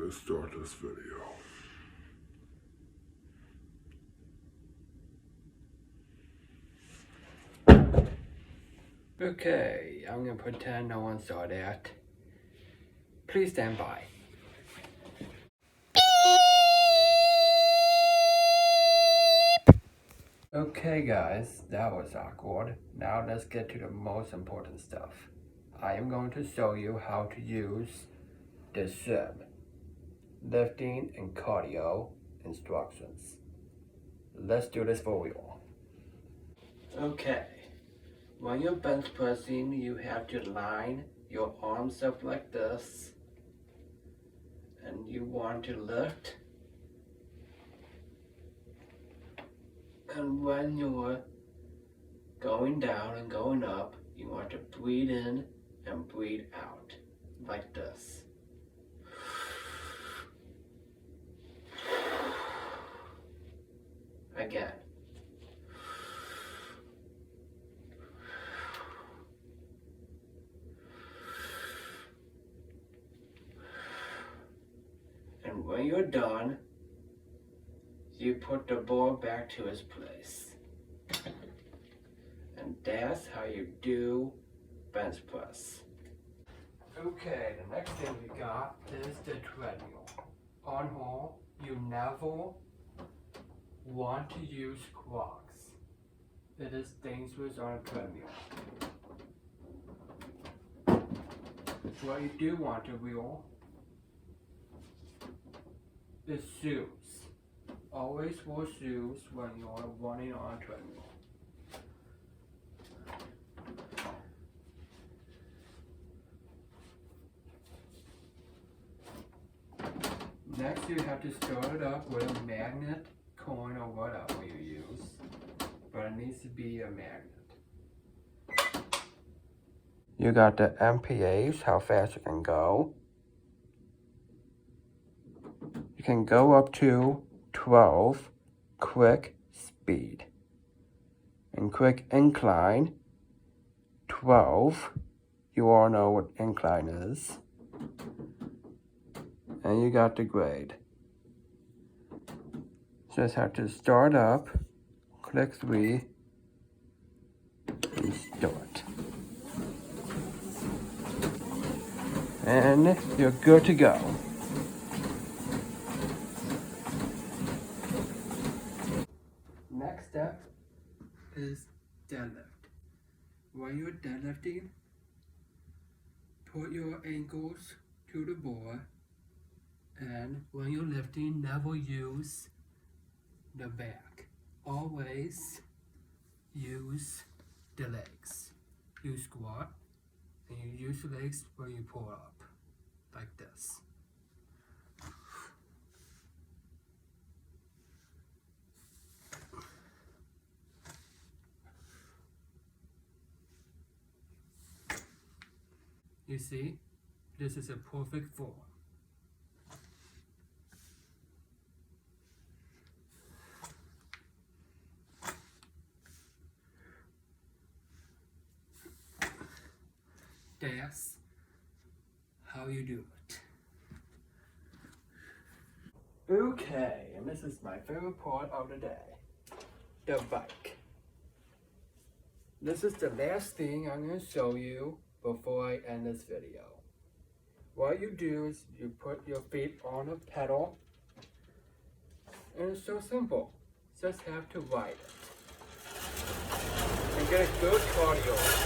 to start this video. Okay, I'm gonna pretend no one saw that. Please stand by. Okay guys, that was awkward. Now let's get to the most important stuff. I am going to show you how to use the SIB, lifting and cardio instructions. Let's do this for real. Okay, when you're bench pressing, you have to line your arms up like this, and you want to lift. And when you're going down and going up, you want to breathe in and breathe out, like this. Again. And when you're done, you put the ball back to its place. And that's how you do bench press. Okay, the next thing we got is the treadmill. On here, you never want to use Crocs. It is dangerous on a treadmill. What you do want to wear is shoes. Always wear shoes when you are running on a treadmill. Next, you have to start it up with a magnet, coin, or whatever you use, but it needs to be a magnet. You got the MPAs, how fast you can go. You can go up to 12 quick speed. And quick incline, 12. You all know what incline is. And you got the grade. Just have to start up, click 3, and start. And you're good to go. Next step is deadlift. When you're deadlifting, put your ankles to the bar, and when you're lifting, never use the back. Always use the legs. You squat, and you use the legs when you pull up, like this. You see, this is a perfect form. That's how you do it. Okay, and this is my favorite part of the day, the bike. This is the last thing I'm going to show you before I end this video. What you do is you put your feet on a pedal, and it's so simple. Just have to ride it and get a good cardio.